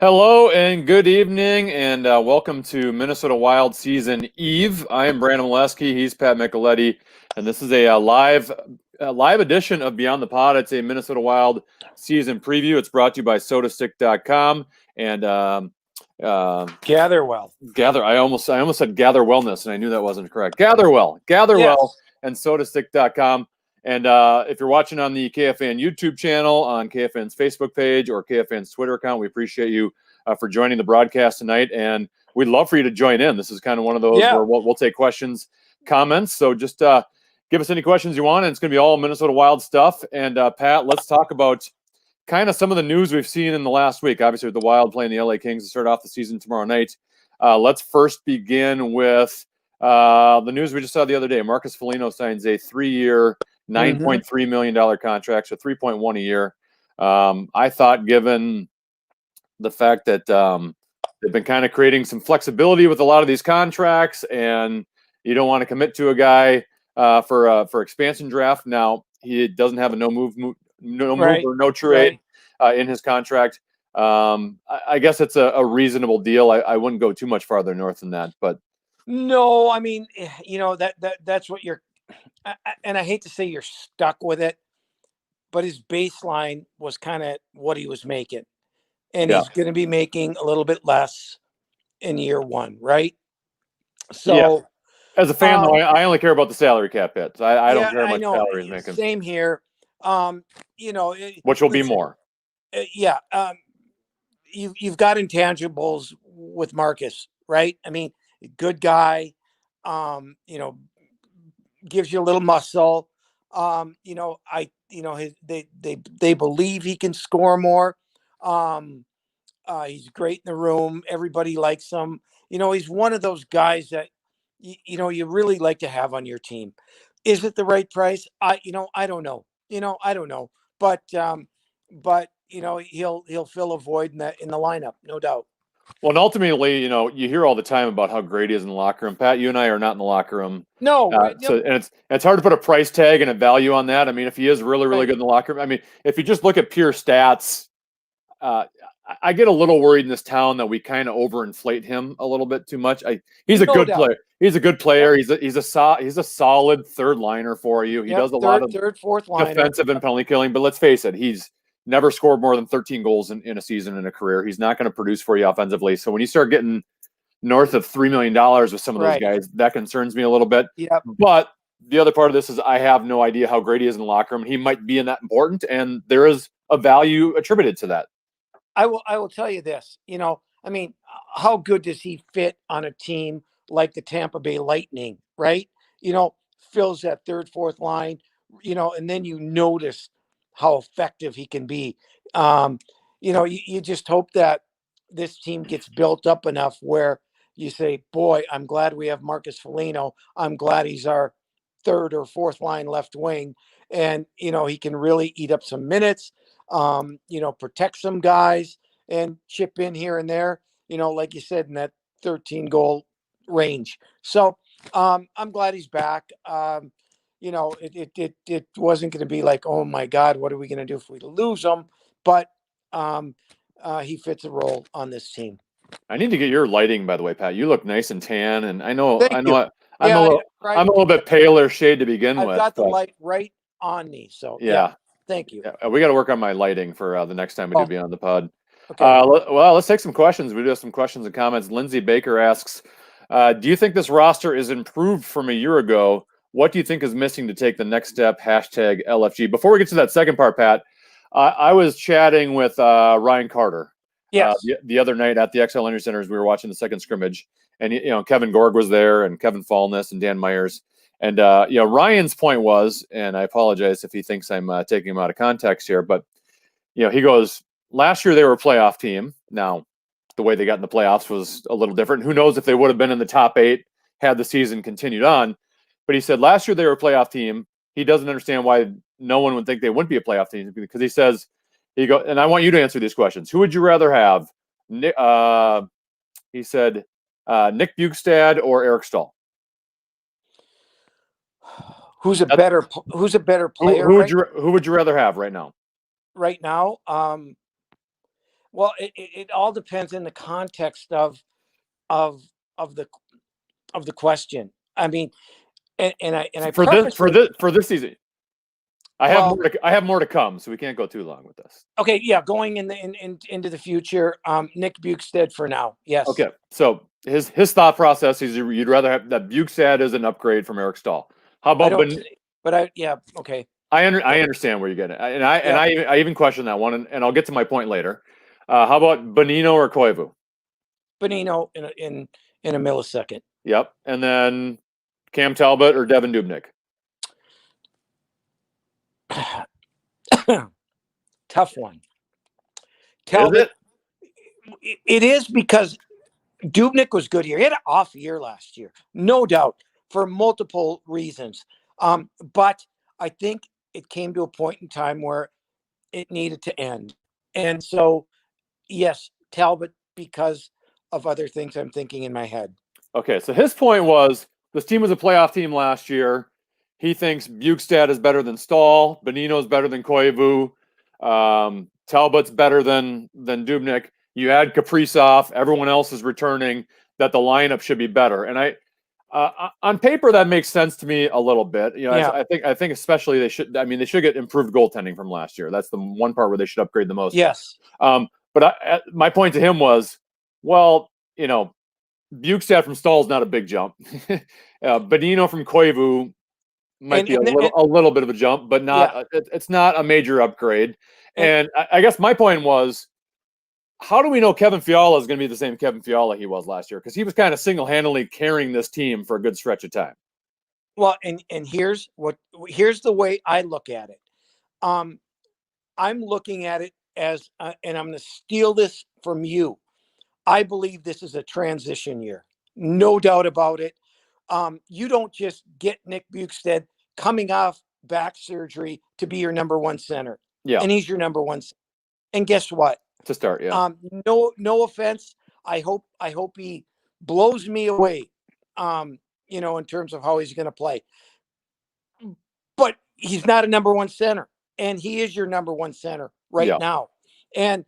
Hello and good evening, and welcome to Minnesota Wild Season Eve. I am Brandon Mileski. He's Pat Micheletti, and this is a live edition of Beyond the Pod. It's a Minnesota Wild season preview. It's brought to you by SodaStick.com and Gatherwell. I almost said Gather Wellness, and I knew that wasn't correct. Gatherwell, Yes. and SodaStick.com. And if you're watching on the KFAN YouTube channel, on KFAN's Facebook page, or KFAN's Twitter account, we appreciate you for joining the broadcast tonight. And we'd love for you to join in. This is kind of one of those where we'll take questions, comments. So just give us any questions you want. And it's going to be all Minnesota Wild stuff. And Pat, let's talk about kind of some of the news we've seen in the last week. Obviously, with the Wild playing the LA Kings to start off the season tomorrow night. Let's first begin with the news we just saw the other day. Marcus Foligno signs a 3-year, $9.3 million contract, so 3.1 a year. I thought, given the fact that they've been kind of creating some flexibility with a lot of these contracts, and you don't want to commit to a guy for expansion draft. Now he doesn't have a no move or no trade in his contract. I guess it's a reasonable deal. I wouldn't go too much farther north than that, but no, I mean, that's what you're. And I hate to say you're stuck with it, but his baseline was kind of what he was making, and he's going to be making a little bit less in year one, right? So, as a fan, though, I only care about the salary cap hits. I don't care how much salary he's making. Same here. Which will be more. You've got intangibles with Marcus, right? I mean, good guy. Gives you a little muscle. They believe he can score more. He's great in the room. Everybody likes him. He's one of those guys that you really like to have on your team. Is it the right price? I don't know. I don't know. But he'll fill a void in the lineup, no doubt. Well, and ultimately, you hear all the time about how great he is in the locker room. Pat, you and I are not in the locker room. No. And it's hard to put a price tag and a value on that. I mean, if he is really, really good in the locker room, I mean, if you just look at pure stats, I get a little worried in this town that we kind of overinflate him a little bit too much. He's a good player. He's a good player. Yep. He's a solid third liner for you. He does a lot of fourth liner, defensive and penalty killing. But let's face it, he's never scored more than 13 goals in a season in a career. He's not going to produce for you offensively. So when you start getting north of $3 million with some of those guys, that concerns me a little bit. Yep. But the other part of this is I have no idea how great he is in the locker room. He might be in that important, and there is a value attributed to that. I will tell you this. I mean, how good does he fit on a team like the Tampa Bay Lightning, right? Fills that third, fourth line, and then you notice how effective he can be. You just hope that this team gets built up enough where you say, boy, I'm glad we have Marcus Foligno. I'm glad he's our third or fourth line left wing. And, he can really eat up some minutes, protect some guys and chip in here and there, like you said, in that 13 goal range. So I'm glad he's back. It wasn't going to be like, oh my God, what are we going to do if we lose him? But he fits a role on this team. I need to get your lighting, by the way, Pat. You look nice and tan, and I'm a little bit paler shade to begin with. I've got the light right on me, so yeah. Thank you. Yeah, we got to work on my lighting for the next time we do Beyond the Pod. Okay. Well, let's take some questions. We do have some questions and comments. Lindsay Baker asks, do you think this roster is improved from a year ago? What do you think is missing to take the next step? Hashtag LFG. Before we get to that second part, Pat, I was chatting with Ryan Carter the other night at the XL Energy Center as we were watching the second scrimmage. And, Kevin Gorg was there, and Kevin Fallness and Dan Myers. And, Ryan's point was, and I apologize if he thinks I'm taking him out of context here, but, he goes, last year they were a playoff team. Now, the way they got in the playoffs was a little different. Who knows if they would have been in the top 8 had the season continued on. But he said last year they were a playoff team. He doesn't understand why no one would think they wouldn't be a playoff team, because he says, and I want you to answer these questions. Who would you rather have? He said, Nick Bjugstad or Eric Stahl? Who's a better player? Who would you rather have right now? Right now, Well, it all depends in the context of of the of the question. I mean, and I purposely for this season. well, I have more to come, so we can't go too long with this. okay, yeah, going into the future, Nick Bukestad for now. Yes. Okay, so his thought process is you'd rather have that Bukestad as an upgrade from Eric Stahl. How I about don't, but yeah, okay. I understand where you're getting at. And Yeah, I even question that one, and I'll get to my point later. How about Bonino or Koivu? Bonino in a millisecond. Yep, and then Cam Talbot or Devin Dubnyk? Tough one. Is Talbot. it? It is because Dubnyk was good here. He had an off year last year, no doubt, for multiple reasons. But I think it came to a point in time where it needed to end. And so, yes, Talbot, because of other things I'm thinking in my head. Okay, so his point was this team was a playoff team last year. He thinks Bukestad is better than Stahl. Bonino's better than Koivu. Talbot's better than Dubnyk. You add Kaprizov. Everyone else is returning. That the lineup should be better. And on paper, that makes sense to me a little bit. You know, Yeah. I think especially they should. I mean, they should get improved goaltending from last year. That's the one part where they should upgrade the most. Yes. But my point to him was, well, you know, Bukestad from Stahl is not a big jump. Bonino from Koivu might be a little bit of a jump, but not. Yeah. It's not a major upgrade. And I guess my point was, how do we know Kevin Fiala is going to be the same Kevin Fiala he was last year? Because he was kind of single-handedly carrying this team for a good stretch of time. Well, and here's the way I look at it. I'm looking at it as, and I'm going to steal this from you. I believe this is a transition year, no doubt about it. You don't just get Nick Bukestad coming off back surgery to be your number one center. Yeah, and he's your number one. And guess what? To start, yeah. No offense. I hope he blows me away. In terms of how he's going to play. But he's not a number one center, and he is your number one center right now. And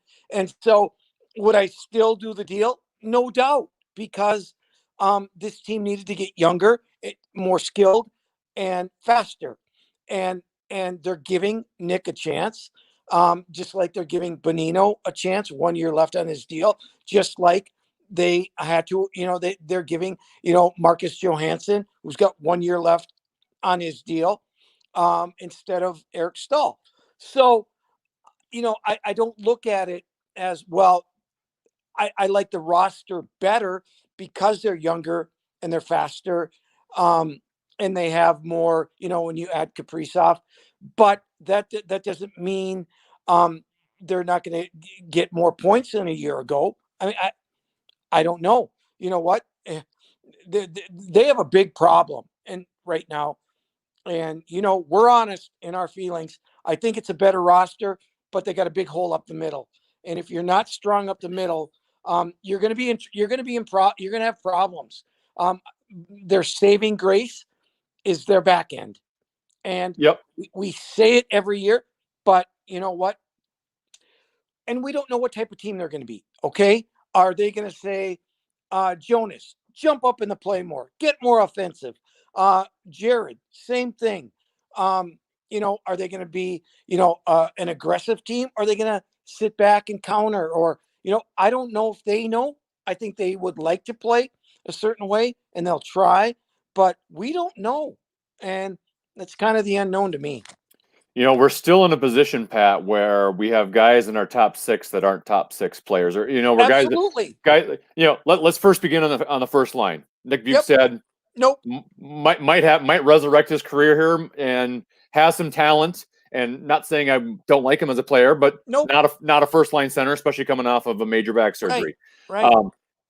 so would I still do the deal? No doubt, because this team needed to get younger, more skilled, and faster. And they're giving Nick a chance. Just like they're giving Bonino a chance, 1 year left on his deal, just like they had to, they're giving, Marcus Johansson, who's got 1 year left on his deal, instead of Eric Stahl. So, I don't look at it as, well, I like the roster better because they're younger and they're faster. And they have more, when you add Kaprizov, but that doesn't mean they're not going to get more points than a year ago. I mean, I don't know. You know what? They have a big problem right now. And, we're honest in our feelings. I think it's a better roster, but they got a big hole up the middle. And if you're not strong up the middle, you're going to have problems. Their saving grace is their back end. And we say it every year, but you know what? And we don't know what type of team they're going to be. Okay. Are they going to say, Jonas, jump up in the play more, get more offensive? Jared, same thing. Are they going to be, an aggressive team? Are they going to sit back and counter? Or, I don't know if they know. I think they would like to play a certain way and they'll try, but we don't know. And that's kind of the unknown to me. We're still in a position, Pat, where we have guys in our top six that aren't top six players, or we're absolutely guys. Let's first begin on the first line. Nick Bukestad, nope, might resurrect his career here and has some talent. And not saying I don't like him as a player, but not a first line center, especially coming off of a major back surgery. Right.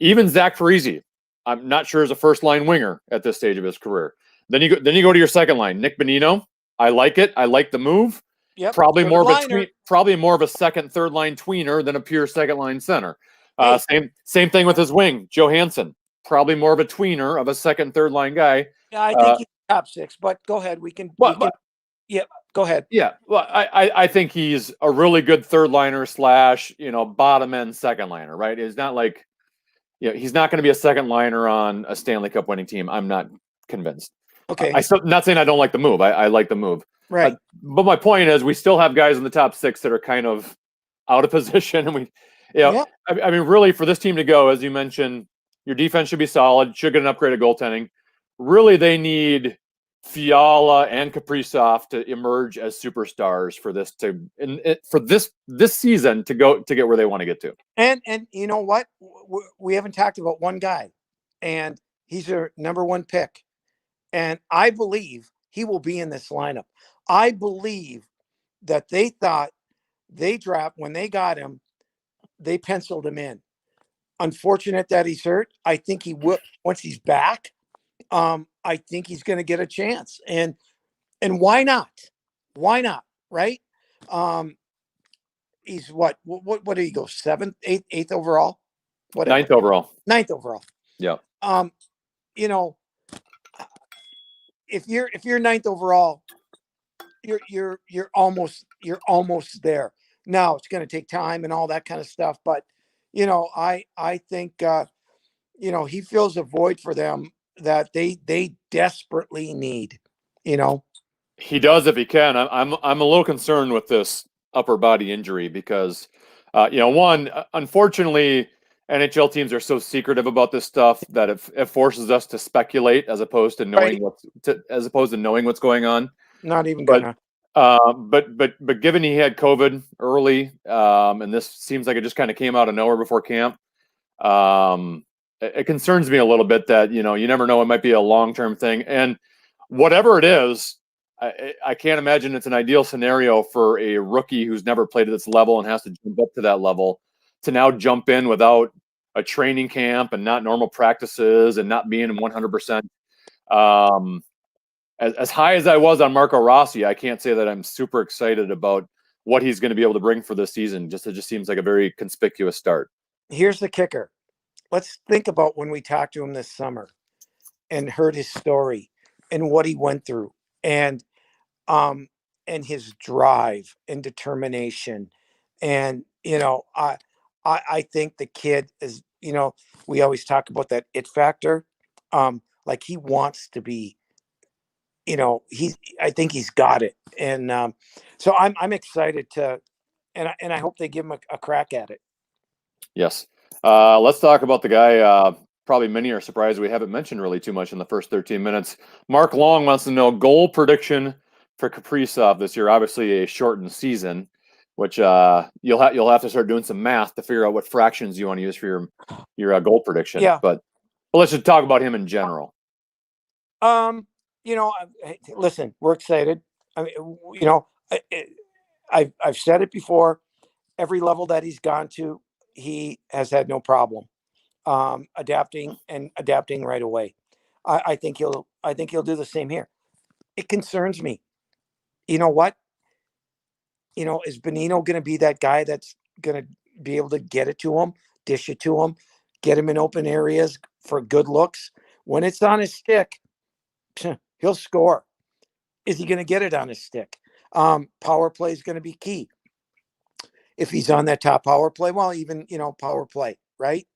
Even Zach Parise, I'm not sure is a first line winger at this stage of his career. Then you go to your second line, Nick Bonino. I like it. I like the move. Yep. Probably more of a second, third line tweener than a pure second line center. Same thing with his wing, Johansson. Probably more of a tweener of a second, third line guy. Yeah, I think he's top six. But go ahead. We can. Yeah, go ahead. Yeah, well, I think he's a really good third liner slash, bottom end second liner, right? It's not like, he's not going to be a second liner on a Stanley Cup winning team. I'm not convinced. Okay. I still not saying I don't like the move. I like the move. Right. But my point is, we still have guys in the top six that are kind of out of position, and Yeah. I mean, really, for this team to go, as you mentioned, your defense should be solid. Should get an upgraded goaltending. Really, they need Fiala and Kaprizov to emerge as superstars for this season to get where they want to get to. And you know what? We haven't talked about one guy, and he's their number one pick. And I believe he will be in this lineup. I believe that they thought when they got him, they penciled him in. Unfortunate that he's hurt. I think he will once he's back. I think he's going to get a chance. And why not? Why not? Right? He's what did he go? Seventh, eighth overall? Whatever. Ninth overall. Yeah. If you're ninth overall, you're almost there. Now it's going to take time and all that kind of stuff, but I think he fills a void for them that they desperately need. He does if he can. I'm a little concerned with this upper body injury because, one, unfortunately, NHL teams are so secretive about this stuff that it forces us to speculate as opposed to knowing what's going on. Not even gonna. But given he had COVID early, and this seems like it just kind of came out of nowhere before camp, it concerns me a little bit that you never know, it might be a long-term thing, and whatever it is, I can't imagine it's an ideal scenario for a rookie who's never played at this level and has to jump up to that level to now jump in without a training camp and not normal practices and not being in 100%. As high as I was on Marco Rossi, I can't say that I'm super excited about what he's going to be able to bring for this season. It just seems like a very conspicuous start. Here's the kicker. Let's think about when we talked to him this summer and heard his story and what he went through and his drive and determination. And, I think the kid is, we always talk about that it factor. Like he wants to be, I think he's got it. And so I'm excited to, and I hope they give him a crack at it. Yes. Let's talk about the guy, probably many are surprised we haven't mentioned really too much in the first 13 minutes. Mark Long wants to know goal prediction for Kaprizov this year. Obviously a shortened season, which you'll have to start doing some math to figure out what fractions you want to use for your goal prediction. Yeah. But let's just talk about him in general. Listen, we're excited. I mean, I've said it before. Every level that he's gone to, he has had no problem adapting right away. I think he'll do the same here. It concerns me. You know what? Is Bonino going to be that guy that's going to be able to get it to him, dish it to him, get him in open areas for good looks? When it's on his stick, he'll score. Is he going to get it on his stick? Power play is going to be key. If he's on that top power play, well, even, power play, right?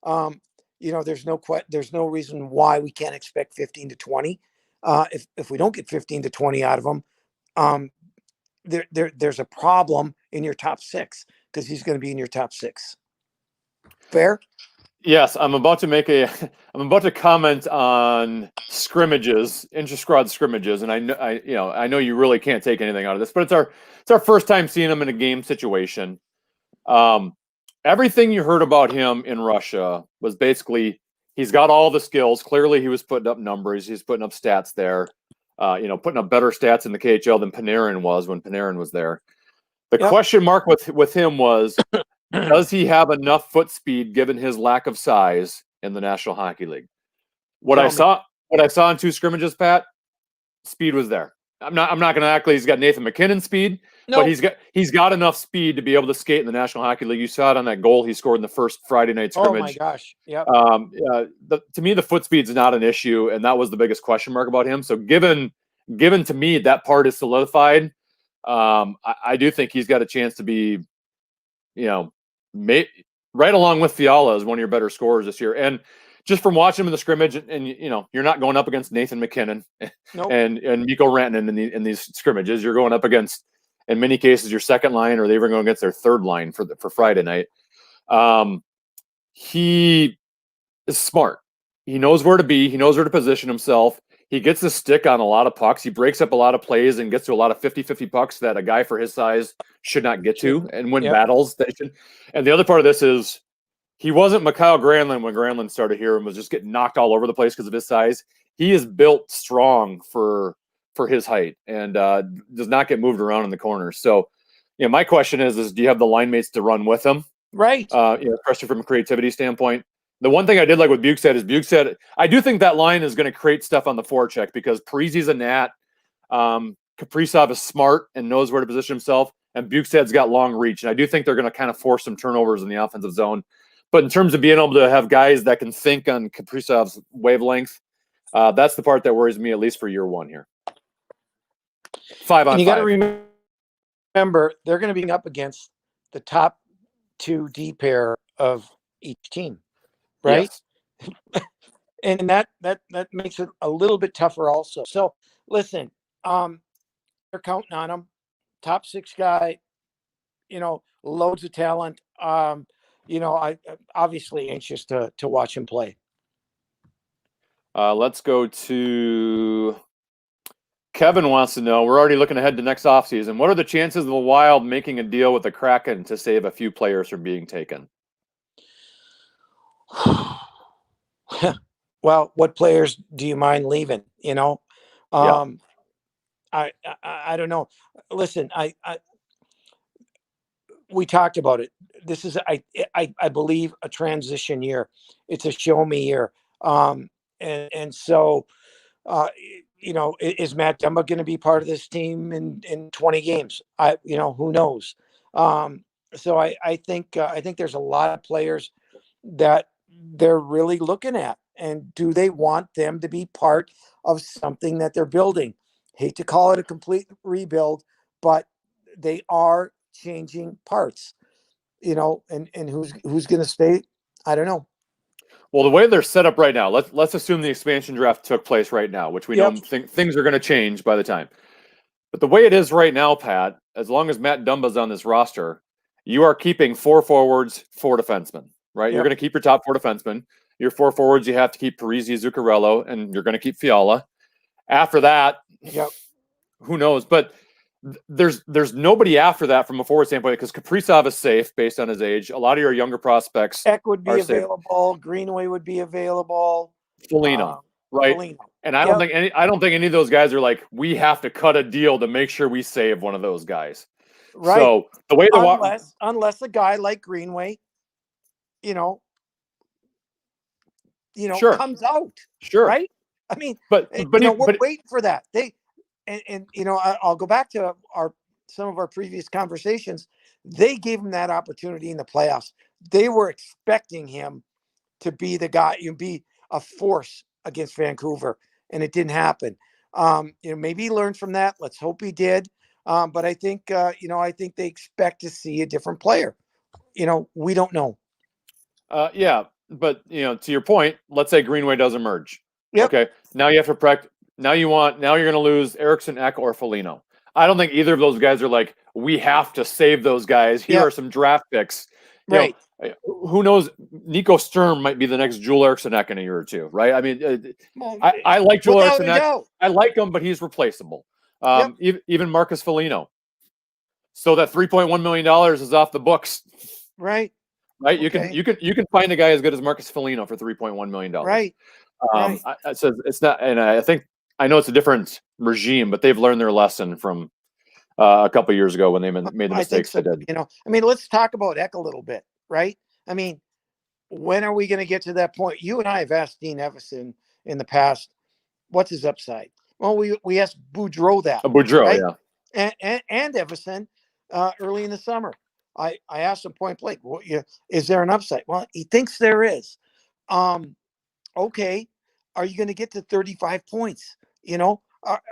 There's no reason why we can't expect 15 to 20. If we don't get 15 to 20 out of him, there's a problem in your top six because he's going to be in your top six. Fair? Yes, I'm about to comment on scrimmages, intra-squad scrimmages, and I know you really can't take anything out of this, but it's our first time seeing him in a game situation. Everything you heard about him in Russia was basically he's got all the skills. Clearly, he was putting up numbers. He's putting up stats there. Putting up better stats in the KHL than Panarin was when Panarin was there. The question mark with him was, does he have enough foot speed given his lack of size in the National Hockey League? What I saw in two scrimmages, Pat, speed was there. I'm not going to act like he's got Nathan McKinnon speed, but he's got enough speed to be able to skate in the National Hockey League. You saw it on that goal he scored in the first Friday night scrimmage. Oh my gosh! Yeah. To me, the foot speed's not an issue, and that was the biggest question mark about him. So, given given to me that part is solidified, I do think he's got a chance to be, right along with Fiala as one of your better scorers this year. And just from watching him in the scrimmage, and you're not going up against Nathan McKinnon Nope. and Mikko Rantanen in these scrimmages. You're going up against, in many cases, your second line, or they even going against their third line for Friday night. He is smart. He knows where to be. He knows where to position himself. He gets the stick on a lot of pucks. He breaks up a lot of plays and gets to a lot of 50-50 pucks that a guy for his size should not get to and win battles. And the other part of this is he wasn't Mikhail Granlund when Granlund started here and was just getting knocked all over the place because of his size. He is built strong for his height and does not get moved around in the corners. So, my question is do you have the line mates to run with him? Right. Especially from a creativity standpoint. The one thing I did like what Buke said, I do think that line is going to create stuff on the forecheck because Parise's a gnat. Kaprizov is smart and knows where to position himself, and Bukestad's got long reach. And I do think they're going to kind of force some turnovers in the offensive zone. But in terms of being able to have guys that can think on Kaprizov's wavelength, that's the part that worries me, at least for year one here. 5 on 5. And you got to remember, they're going to be up against the top 2 D pair of each team. Right. Yes. And that makes it a little bit tougher also. So listen, they're counting on him. Top 6 guy, loads of talent. I obviously anxious to watch him play. Let's go to Kevin wants to know, we're already looking ahead to next offseason. What are the chances of the Wild making a deal with the Kraken to save a few players from being taken? Well, what players do you mind leaving? I don't know. Listen, we talked about it. This is, I believe, a transition year. It's a show me year. And so, is Matt Dumba going to be part of this team in 20 games? Who knows? So I think there's a lot of players that they're really looking at, and do they want them to be part of something that they're building? Hate to call it a complete rebuild, but they are changing parts, and who's going to stay? I don't know. Well, the way they're set up right now, let's assume the expansion draft took place right now, which we don't think things are going to change by the time. But the way it is right now, Pat, as long as Matt Dumba's on this roster, you are keeping 4 forwards, 4 defensemen, right? Yep. You're going to keep your top 4 defensemen. Your 4 forwards, you have to keep Parise, Zuccarello, and you're going to keep Fiala. After that, who knows? But there's nobody after that from a forward standpoint because Kaprizov is safe based on his age. A lot of your younger prospects Eck would be available. Safe. Greenway would be available. Foligno, right? Foligno. And I don't think any of those guys are like, we have to cut a deal to make sure we save one of those guys. Right. So the way the unless a guy like Greenway, sure. comes out. Sure. Right. I mean, but we're waiting for that. I'll go back to some of our previous conversations. They gave him that opportunity in the playoffs. They were expecting him to be the guy, be a force against Vancouver, and it didn't happen. Maybe he learned from that. Let's hope he did. But I think, I think they expect to see a different player. We don't know. Yeah, but to your point, let's say Greenway does emerge. Yep. Okay, now you have to practice. Now you're going to lose Eriksson, Ek, or Foligno. I don't think either of those guys are like, we have to save those guys. Here are some draft picks. Right. Who knows? Nico Sturm might be the next Joel Eriksson Ek in a year or two, right? I mean, I like Joel Eriksson Ek. I like him, but he's replaceable. Even Marcus Foligno. So that $3.1 million is off the books. Right. Right. Okay. You can find a guy as good as Marcus Foligno for $3.1 million. Right. So it's not, and I know it's a different regime, but they've learned their lesson from a couple of years ago when they made the mistakes they did. Let's talk about Ek a little bit, right? I mean, when are we going to get to that point? You and I have asked Dean Evison in the past, what's his upside? Well, we asked Boudreau that. Boudreau, right? And Evison early in the summer. I asked him point blank, is there an upside? Well, he thinks there is. Okay, are you going to get to 35 points?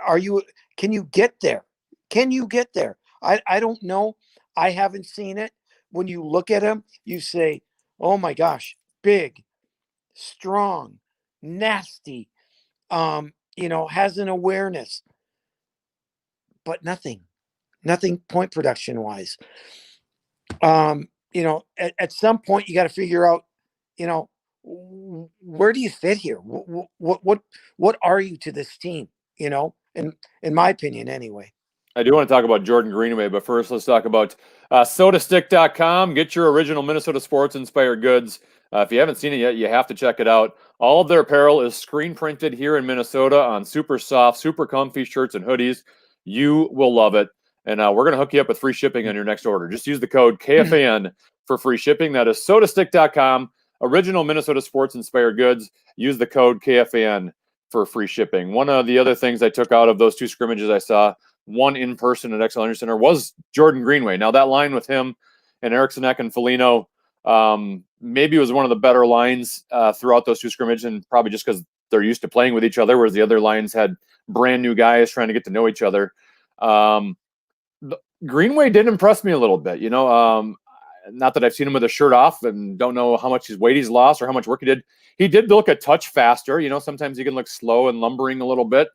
Are you? Can you get there? Can you get there? I don't know. I haven't seen it. When you look at him, you say, "Oh my gosh, big, strong, nasty." Has an awareness, but nothing point production wise. At some point you got to figure out, where do you fit here? What are you to this team? In my opinion, anyway. I do want to talk about Jordan Greenway, but first let's talk about sodastick.com. Get your original Minnesota sports inspired goods. If you haven't seen it yet, you have to check it out. All of their apparel is screen printed here in Minnesota on super soft, super comfy shirts and hoodies. You will love it. And we're going to hook you up with free shipping on your next order. Just use the code KFAN for free shipping. That is sodastick.com. Original Minnesota sports inspired goods. Use the code KFAN for free shipping. One of the other things I took out of those two scrimmages I saw, one in person at XL Energy Center, was Jordan Greenway. Now that line with him and Eriksson and Foligno maybe was one of the better lines throughout those two scrimmages, and probably just because they're used to playing with each other, whereas the other lines had brand new guys trying to get to know each other. Greenway did impress me a little bit, not that I've seen him with his shirt off and don't know how much his weight he's lost or how much work he did. He did look a touch faster. Sometimes he can look slow and lumbering a little bit.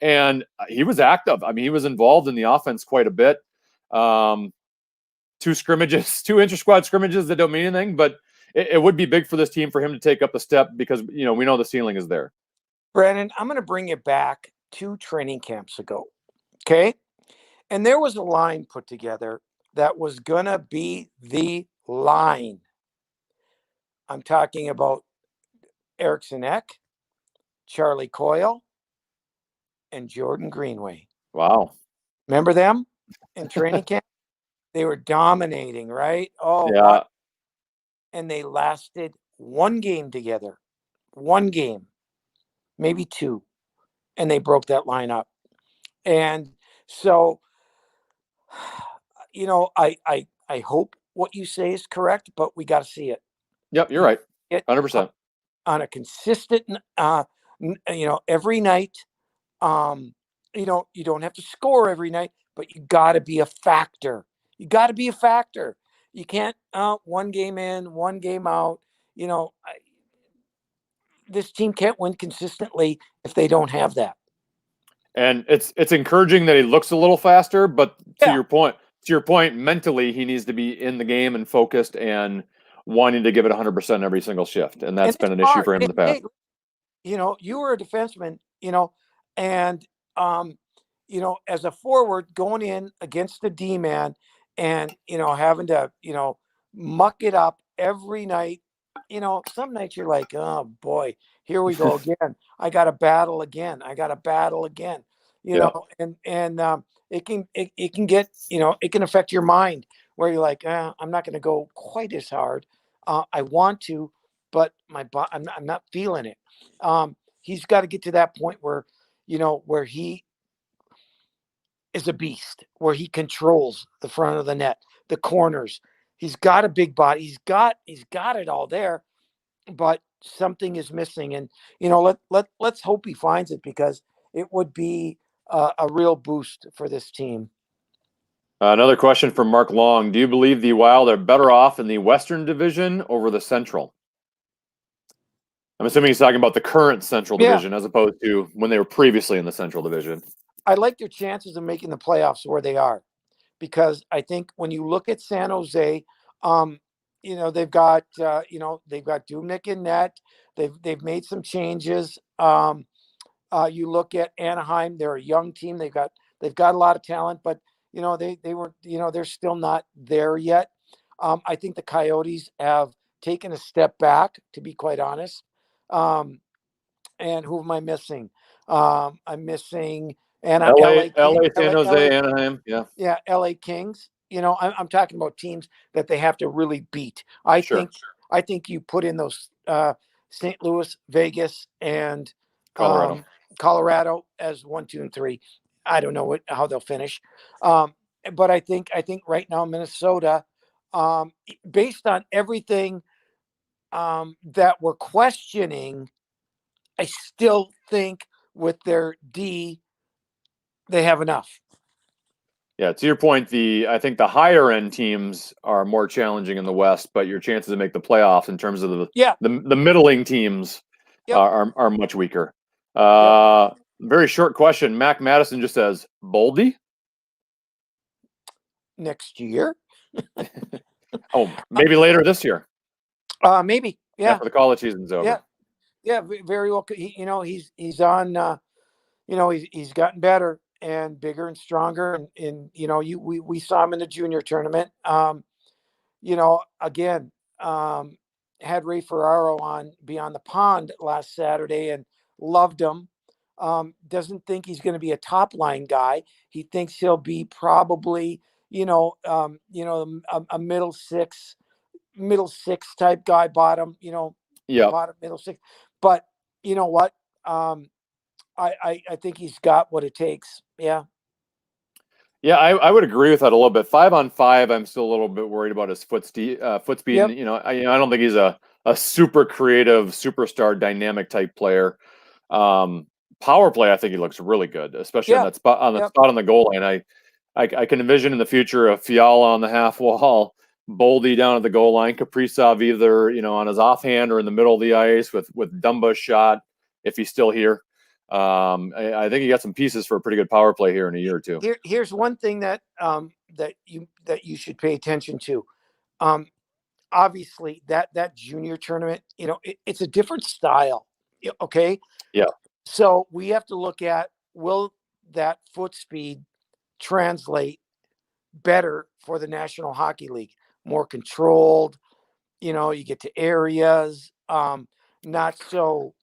And he was active. I mean, he was involved in the offense quite a bit. Two inter-squad scrimmages that don't mean anything, but it would be big for this team for him to take up a step because, we know the ceiling is there. Brandon, I'm going to bring you back 2 training camps ago. Okay. And there was a line put together that was going to be the line. I'm talking about Eriksson Ek, Charlie Coyle, and Jordan Greenway. Wow. Remember them in training camp? They were dominating, right? Oh, yeah. And they lasted 1 game together. 1 game, maybe 2. And they broke that line up. And so, I hope what you say is correct, but we got to see it. Yep, you're right. 100%. On a consistent, every night. You don't have to score every night, but you got to be a factor. You got to be a factor. You can't 1 game in, 1 game out. This team can't win consistently if they don't have that. And it's encouraging that he looks a little faster, but to your point, mentally he needs to be in the game and focused and wanting to give it 100% every single shift, and that's been an issue for him in the past. You were a defenseman, and as a forward going in against the D-man and having to muck it up every night. Some nights you're like, oh boy, here we go again. I got to battle again. And it can get, it can affect your mind where you're like, I'm not going to go quite as hard. I want to, but I'm not feeling it. He's got to get to that point where, where he is a beast, where he controls the front of the net, the corners. He's got a big body. He's got it all there, but something is missing. And let's hope he finds it, because it would be a real boost for this team. Another question from Mark Long: do you believe the Wild are better off in the Western Division over the Central? I'm assuming he's talking about the current Central Division as opposed to when they were previously in the Central Division. I like their chances of making the playoffs where they are, because I think when you look at San Jose, they've got Dubnyk in net. They've made some changes. You look at Anaheim; they're a young team. They've got a lot of talent, but they were they're still not there yet. I think the Coyotes have taken a step back, to be quite honest. And who am I missing? I'm missing LA, San Jose, Anaheim. Yeah, LA Kings. I'm talking about teams that they have to really beat. I think you put in those St. Louis, Vegas, and Colorado as 1, 2, and 3. I don't know how they'll finish, but I think right now Minnesota, based on everything that we're questioning, I still think with their D they have enough. Yeah, to your point, I think the higher end teams are more challenging in the West, but your chances to make the playoffs in terms of Yeah. the middling teams Yep. are much weaker. Yep. Very short question. Mac Madison just says Boldy. Next year. Oh, maybe later this year Maybe. Yeah. after the college season's Yeah. over. Yeah. Very well. He's on. He's gotten better and bigger and stronger. And we saw him in the junior tournament. Again, had Ray Ferraro on Beyond the Pond last Saturday and loved him. Doesn't think he's going to be a top line guy. He thinks he'll be probably, a middle six type guy, bottom, Yeah. bottom middle six. But you know what? I think he's got what it takes. Yeah. Yeah, I would agree with that a little bit. 5-on-5, I'm still a little bit worried about his foot speed. Yep. And, I don't think he's a super creative, superstar, dynamic type player. Power play, I think he looks really good, especially on Yeah. that spot Yep. on the goal line. I can envision in the future a Fiala on the half wall, Boldy down at the goal line, Kaprizov either on his offhand or in the middle of the ice with Dumba's shot if he's still here. I think he got some pieces for a pretty good power play here in a year or two. Here's one thing that you should pay attention to. Obviously, that junior tournament, it's a different style. Okay. Yeah. So we have to look at, will that foot speed translate better for the National Hockey League? More controlled, you get to areas, not so,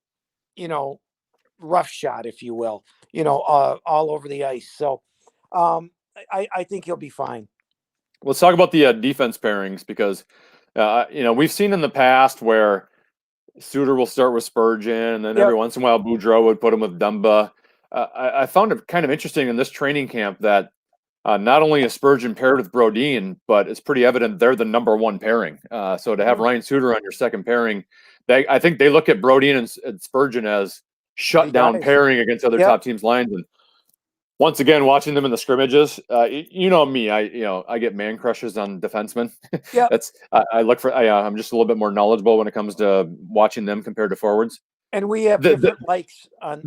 rough shot, if you will, all over the ice. So I think he'll be fine. Let's talk about the defense pairings because, we've seen in the past where Suter will start with Spurgeon, and then every Yep. once in a while Boudreau would put him with Dumba. I found it kind of interesting in this training camp that not only is Spurgeon paired with Brodin, but it's pretty evident they're the number one pairing. So to have Ryan Suter on your second pairing, I think they look at Brodin and Spurgeon as shutdown pairing against other top teams' lines. And once again, watching them in the scrimmages, you know me, I get man crushes on defensemen. Yeah. I look for. I'm just a little bit more knowledgeable when it comes to watching them compared to forwards. And we have different likes on.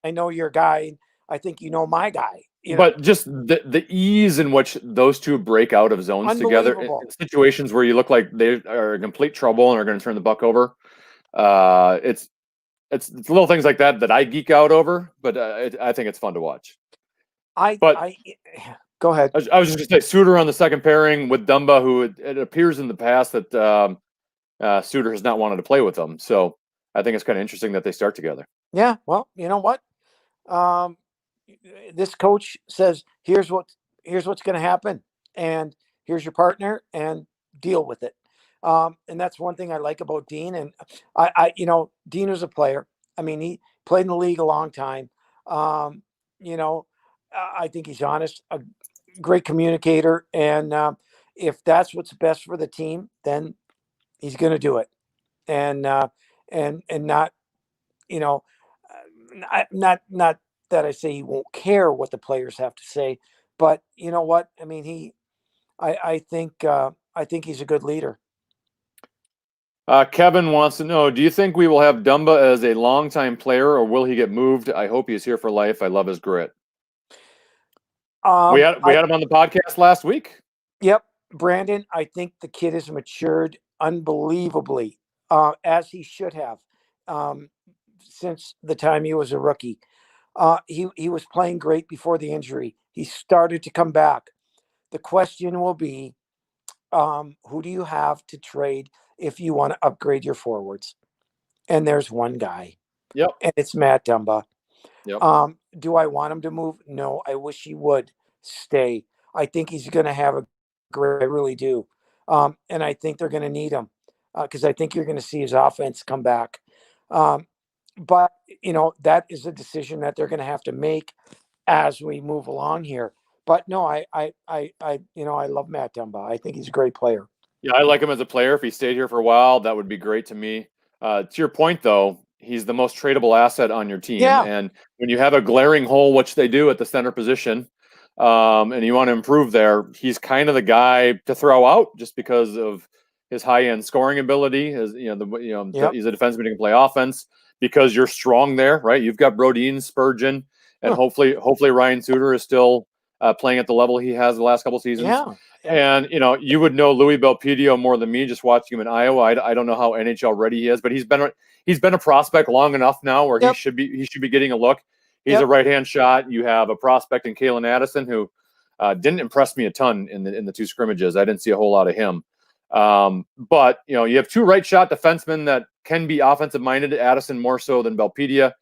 I know your guy. I think you know my guy. But just the ease in which those two break out of zones together in situations where you look like they are in complete trouble and are going to turn the buck over. It's little things like that I geek out over, but I think it's fun to watch. Go ahead. I was just going to say Suter on the second pairing with Dumba, who it appears in the past that Suter has not wanted to play with them. So I think it's kind of interesting that they start together. Yeah. Well, you know what? This coach says, here's what's going to happen, and here's your partner, and deal with it. And that's one thing I like about Dean. And Dean was a player. I mean, he played in the league a long time. I think he's honest, a great communicator. And if that's what's best for the team, then he's going to do it. And not, not that I say he won't care what the players have to say, but you know what? I mean, I think he's a good leader. Kevin wants to know, do you think we will have Dumba as a longtime player, or will he get moved? I hope he's here for life. I love his grit. We had him on the podcast last week. Yep. Brandon, I think the kid has matured unbelievably, as he should have, since the time he was a rookie. He was playing great before the injury. He started to come back. The question will be, who do you have to trade if you want to upgrade your forwards? And there's one guy. Yep. And it's Matt Dumba. Yep. Do I want him to move? No, I wish he would stay. I think he's going to have a great, I really do. And I think they're going to need him because I think you're going to see his offense come back. But, that is a decision that they're going to have to make as we move along here. But no, I love Matt Dumba. I think he's a great player. Yeah, I like him as a player. If he stayed here for a while, that would be great to me. To your point, though, he's the most tradable asset on your team. Yeah. And when you have a glaring hole, which they do at the center position, and you want to improve there, he's kind of the guy to throw out just because of his high-end scoring ability. He's a defenseman who can play offense because you're strong there, right? You've got Brodin, Spurgeon, and hopefully Ryan Suter is still playing at the level he has the last couple seasons. Yeah. And you would know Louis Belpedio more than me just watching him in Iowa. I don't know how NHL ready he is, but he's been a prospect long enough now where he should be getting a look. He's a right-hand shot. You have a prospect in Kalen Addison who didn't impress me a ton in the two scrimmages. I didn't see a whole lot of him. But you have two right shot defensemen that can be offensive minded. Addison more so than Belpedio.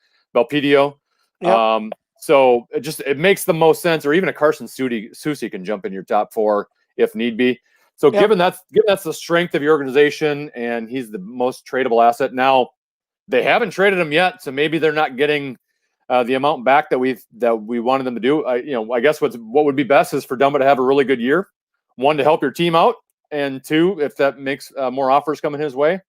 So it makes the most sense. Or even a Carson Soucy can jump in your top four if need be. So given that's the strength of your organization and he's the most tradable asset. Now they haven't traded him yet, so maybe they're not getting the amount back that we wanted them to do. I guess what would be best is for Dumba to have a really good year. One, to help your team out, and two, if that makes more offers coming his way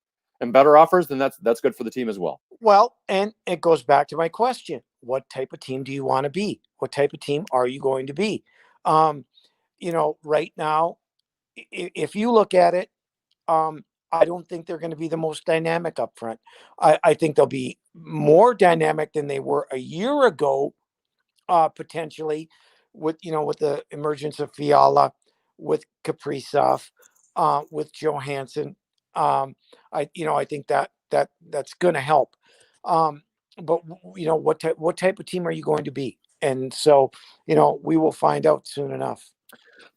and better offers, then that's good for the team as well. Well, and it goes back to my question: what type of team do you want to be? What type of team are you going to be? Right now, if you look at it, I don't think they're going to be the most dynamic up front. I think they'll be more dynamic than they were a year ago, potentially, with the emergence of Fiala, with Kaprizov, with Johansson. I think that's going to help. But what type of team are you going to be? And so, we will find out soon enough.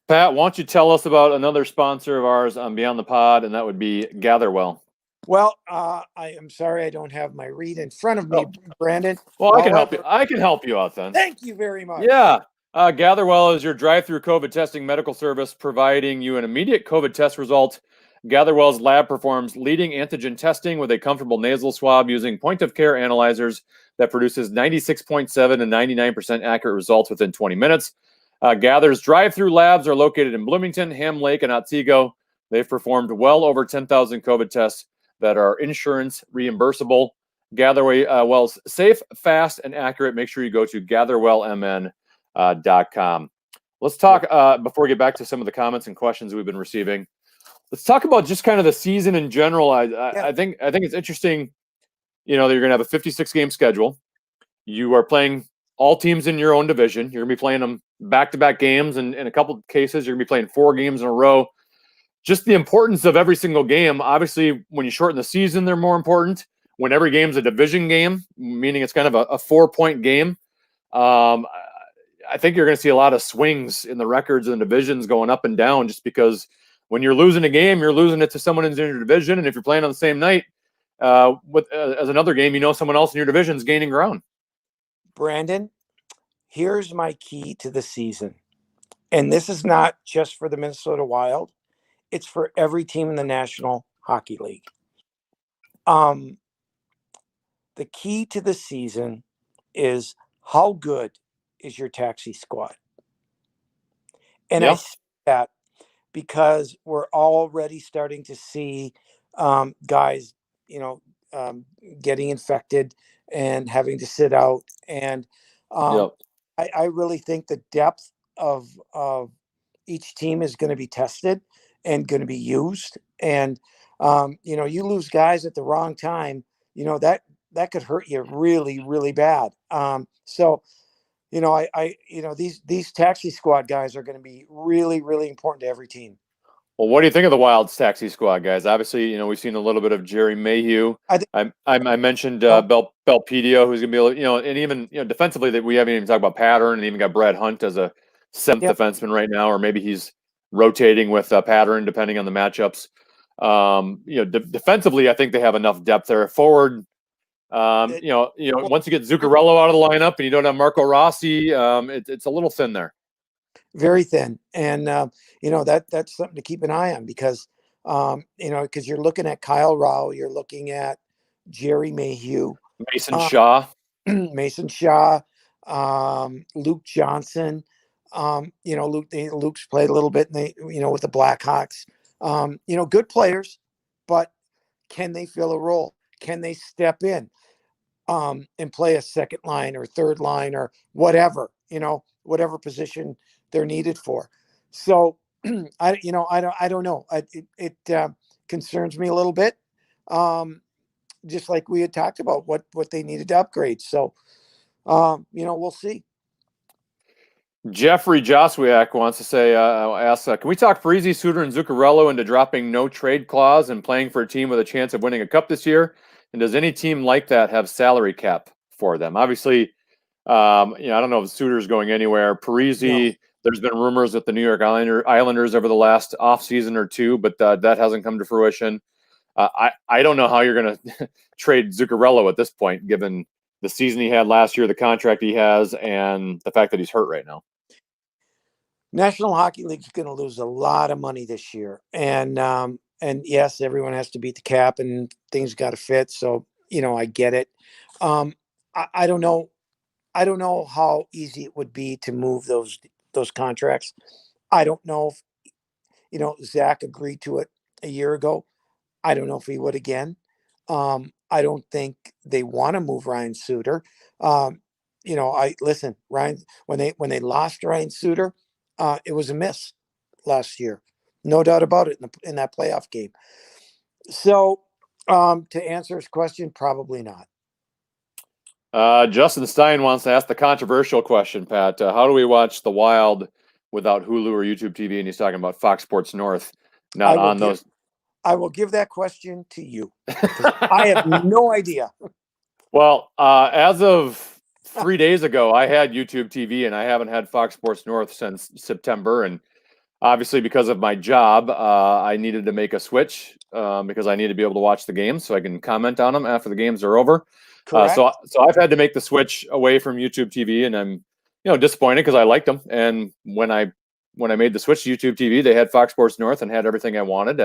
Pat, why don't you tell us about another sponsor of ours on Beyond the Pod, and that would be Gatherwell. Well, I am sorry I don't have my read in front of me, Brandon. Well, I can help you. I can help you out then. Thank you very much. Yeah. Gatherwell is your drive-through COVID testing medical service, providing you an immediate COVID test result. Gatherwell's lab performs leading antigen testing with a comfortable nasal swab using point-of-care analyzers that produces 96.7 and 99% accurate results within 20 minutes. Gather's drive-through labs are located in Bloomington, Ham Lake, and Otsego. They've performed well over 10,000 COVID tests that are insurance reimbursable. Gatherwell's safe, fast, and accurate. Make sure you go to gatherwellmn.com. Let's talk, before we get back to some of the comments and questions we've been receiving, let's talk about just kind of the season in general. I think it's interesting, that you're going to have a 56-game schedule. You are playing all teams in your own division. You're going to be playing them back-to-back games, and in a couple of cases, you're going to be playing 4 games in a row. Just the importance of every single game. Obviously, when you shorten the season, they're more important. When every game's a division game, meaning it's kind of a 4-point game, I think you're going to see a lot of swings in the records and the divisions going up and down, just because when you're losing a game, you're losing it to someone in your division, and if you're playing on the same night as another game, someone else in your division is gaining ground. Brandon, here's my key to the season. And this is not just for the Minnesota Wild. It's for every team in the National Hockey League. The key to the season is how good is your taxi squad? And I say that because we're already starting to see guys, getting infected and having to sit out. And I really think the depth of each team is going to be tested and going to be used. And, you lose guys at the wrong time, that could hurt you really, really bad. These taxi squad guys are going to be really, really important to every team. Well, what do you think of the Wild's taxi squad guys? Obviously, we've seen a little bit of Jerry Mayhew. I mentioned Belpedio, who's going to be, and even defensively that we haven't even talked about Pattern, and even got Brad Hunt as a 7th defenseman right now, or maybe he's rotating with Pattern depending on the matchups. Defensively, I think they have enough depth there. Forward, once you get Zuccarello out of the lineup and you don't have Marco Rossi, it's a little thin there. Very thin. And, that's something to keep an eye on because, because you're looking at Kyle Rao, you're looking at Jerry Mayhew, Mason Shaw, Luke Johnson. Luke's played a little bit with the Blackhawks. Good players, but can they fill a role? Can they step in? and play a second line or third line or whatever, whatever position they're needed for. So I don't know. It concerns me a little bit. Just like we had talked about what they needed to upgrade. So, we'll see. Jeffrey Joswiak wants to say, can we talk Parise, Suter, and Zuccarello into dropping no trade clause and playing for a team with a chance of winning a cup this year? And does any team like that have salary cap for them? Obviously, I don't know if Suter's going anywhere. Parise, no. There's been rumors with the New York Islanders over the last offseason or two, but that hasn't come to fruition. I don't know how you're going to trade Zuccarello at this point, given the season he had last year, the contract he has, and the fact that he's hurt right now. National Hockey League is going to lose a lot of money this year. And yes, everyone has to beat the cap and things got to fit. So, I get it. I don't know. I don't know how easy it would be to move those contracts. I don't know if, Zach agreed to it a year ago. I don't know if he would again. I don't think they want to move Ryan Suter. Ryan, when they lost Ryan Suter, it was a miss last year, no doubt about it in that playoff game. So, to answer his question, probably not. Justin Stein wants to ask the controversial question, Pat. How do we watch The Wild without Hulu or YouTube TV? And he's talking about Fox Sports North, not on those. I will give that question to you. I have no idea. Well, as of 3 days ago, I had YouTube TV and I haven't had Fox Sports North since September. And obviously, because of my job, I needed to make a switch because I need to be able to watch the games so I can comment on them after the games are over. So I've had to make the switch away from YouTube TV, and I'm disappointed because I liked them. And when I made the switch to YouTube TV, they had Fox Sports North and had everything I wanted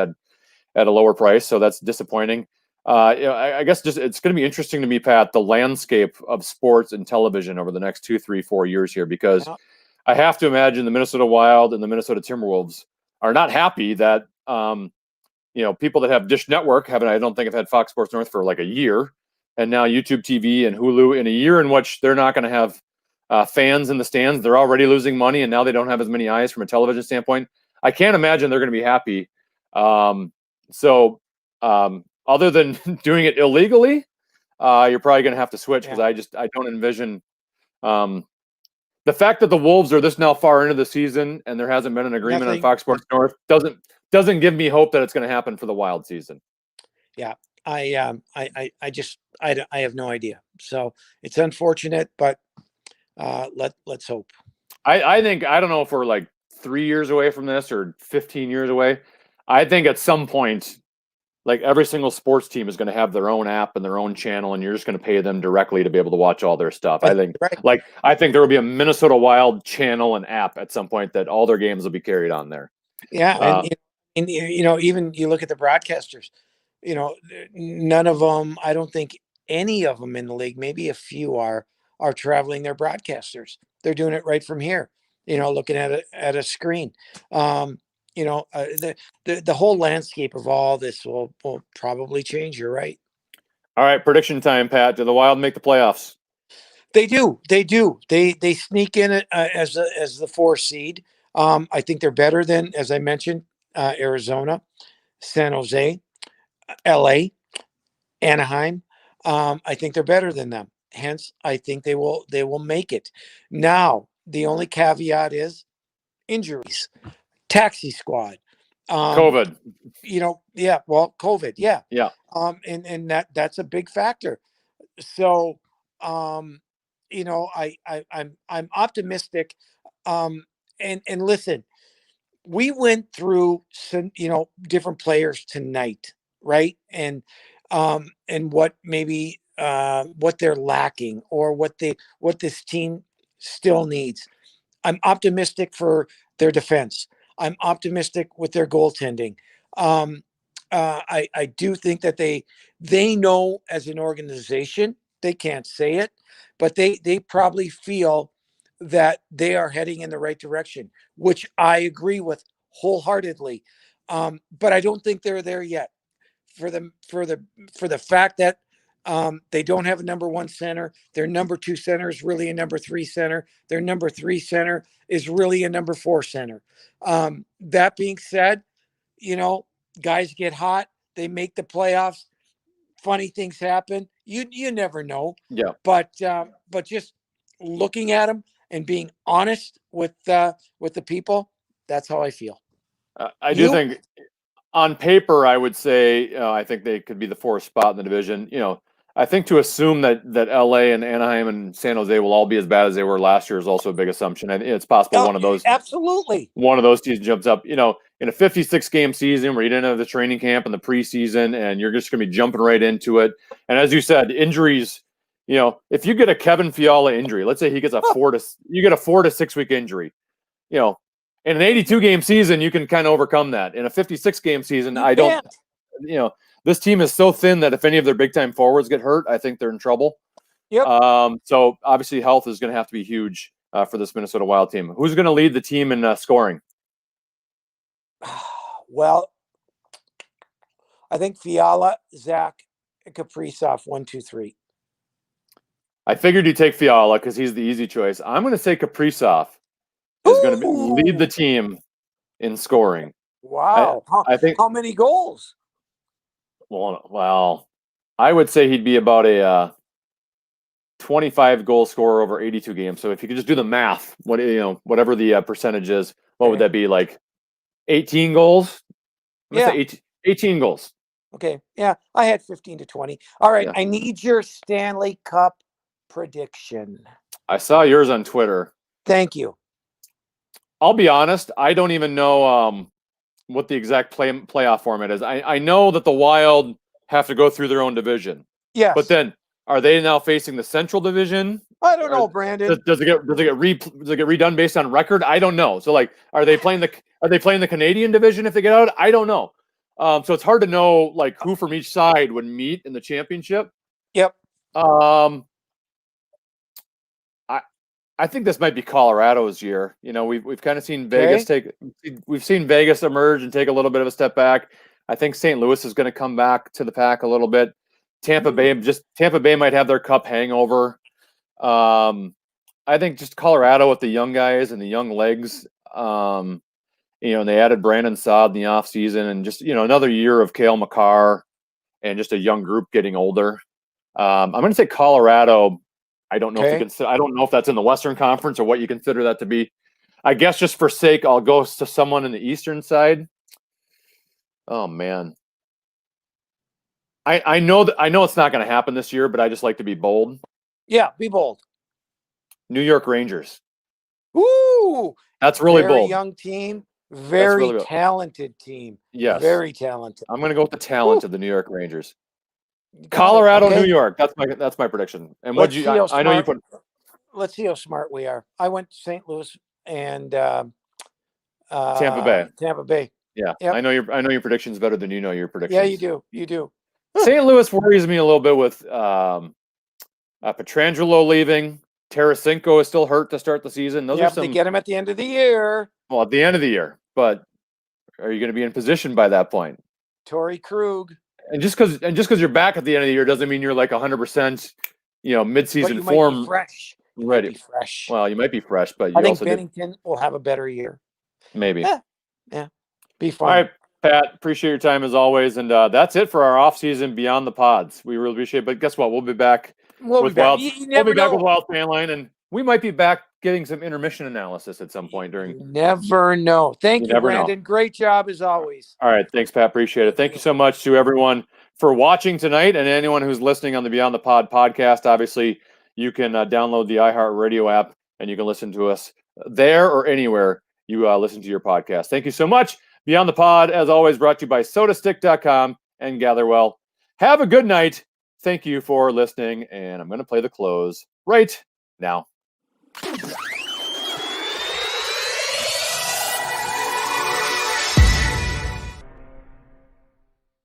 at a lower price. So that's disappointing. I guess just it's going to be interesting to me, Pat, the landscape of sports and television over the next 2, 3, 4 years here, because I have to imagine the Minnesota Wild and the Minnesota Timberwolves are not happy that people that have Dish Network I don't think have had Fox Sports North for like a year, and now YouTube TV and Hulu in a year in which they're not going to have fans in the stands. They're already losing money, and now they don't have as many eyes from a television standpoint. I can't imagine they're going to be happy. Other than doing it illegally, you're probably going to have to switch because I don't envision the fact that the Wolves are this now far into the season and there hasn't been an agreement on Fox Sports North doesn't give me hope that it's going to happen for the Wild season. Yeah, I have no idea. So it's unfortunate, but let's hope. I think, I don't know if we're like 3 years away from this or 15 years away. I think at some point, like every single sports team is going to have their own app and their own channel, and you're just going to pay them directly to be able to watch all their stuff. I think, I think there will be a Minnesota Wild channel and app at some point that all their games will be carried on there. Yeah, and even you look at the broadcasters, none of them. I don't think any of them in the league. Maybe a few are traveling their broadcasters. They're doing it right from here. Looking at a screen. The whole landscape of all this will probably change. You're right. All right, prediction time, Pat. Do the Wild make the playoffs? They do. They sneak in as the 4 seed. I think they're better than, as I mentioned, Arizona, San Jose, LA, Anaheim. I think they're better than them. Hence, I think they will make it. Now, the only caveat is injuries. Taxi squad. COVID. COVID. Yeah. Yeah. And that's a big factor. So, I'm optimistic. And listen, we went through some, different players tonight, right? And what maybe what they're lacking or what this team still needs. I'm optimistic for their defense. I'm optimistic with their goaltending. I do think that they know as an organization, they can't say it, but they probably feel that they are heading in the right direction, which I agree with wholeheartedly. But I don't think they're there yet for the fact that They don't have a number one center. Their number two center is really a number three center. Their number three center is really a number four center. That being said, guys get hot. They make the playoffs. Funny things happen. You never know. Yeah. But just looking at them and being honest with the people, that's how I feel. I do think on paper, I would say, I think they could be the fourth spot in the division. I think to assume that LA and Anaheim and San Jose will all be as bad as they were last year is also a big assumption. I think it's possible one of those teams jumps up. In a 56 game season where you didn't have the training camp and the preseason, and you're just going to be jumping right into it. And as you said, injuries. If you get a Kevin Fiala injury, let's say he gets a 4 to 6 week injury. In an 82 game season, you can kind of overcome that. In a 56 game season, this team is so thin that if any of their big time forwards get hurt, I think they're in trouble. Yep. So obviously health is going to have to be huge for this Minnesota Wild team. Who's going to lead the team in scoring? Well, I think Fiala, Zach, Kaprizov, 1, 2, 3. I figured you'd take Fiala because he's the easy choice. I'm going to say Kaprizov is going to lead the team in scoring. Wow. I think. How many goals? Well, I would say he'd be about a 25 goal scorer over 82 games. So if you could just do the math, whatever the percentage is, what would that be, like 18 goals? I'm gonna say 18 goals. Okay. Yeah, I had 15 to 20. All right. Yeah. I need your Stanley Cup prediction. I saw yours on Twitter. Thank you. I'll be honest, I don't even know what the exact playoff format is. I know that the Wild have to go through their own division. Yes. But then, are they now facing the Central Division? I don't know, Brandon. Does it get redone based on record? I don't know. So, are they playing the Canadian Division if they get out? I don't know. So it's hard to know who from each side would meet in the championship. Yep. I think this might be Colorado's year. We've kind of seen Vegas we've seen Vegas emerge and take a little bit of a step back. I think St. Louis is going to come back to the pack a little bit. Tampa Bay might have their cup hangover. I think just Colorado with the young guys and the young legs. And they added Brandon Saad in the offseason and just, another year of Cale Makar and just a young group getting older. I'm going to say Colorado. I don't know I don't know if that's in the Western Conference or what you consider that to be. I guess just for sake, I'll go to someone in the Eastern side. Oh man. I know it's not going to happen this year, but I just like to be bold. Yeah, be bold. New York Rangers. Ooh, that's really bold. Very young team, very talented team. Yes, very talented. I'm going to go with the talent of the New York Rangers. Colorado, New York. That's my prediction. And what I know you put. Let's see how smart we are. I went to St. Louis and Tampa Bay. Tampa Bay. Yeah, yep. I know your predictions better than you know your predictions. Yeah, you do. You do. St. Louis worries me a little bit with Pietrangelo leaving. Tarasenko is still hurt to start the season. Those are some. They get him at the end of the year. Well, at the end of the year, but are you going to be in position by that point? Torrey Krug. And just because you're back at the end of the year doesn't mean you're like 100%, mid-season form. Might be fresh. Ready. Might be fresh. Well, you might be fresh, but I think Bennington will have a better year. Maybe. Yeah. Be fun. All right, Pat. Appreciate your time as always, and that's it for our off-season Beyond the Pods. We really appreciate it. But guess what? We'll be back. We'll be back with Wild Fan Line, and we might be back getting some intermission analysis at some point during. You never know. Thank you, Brandon. Great job as always. All right. Thanks, Pat. Appreciate it. Thank you so much to everyone for watching tonight and anyone who's listening on the Beyond the Pod podcast. Obviously, you can download the iHeartRadio app and you can listen to us there or anywhere you listen to your podcast. Thank you so much. Beyond the Pod, as always, brought to you by SodaStick.com and Gatherwell. Have a good night. Thank you for listening, and I'm going to play the close right now.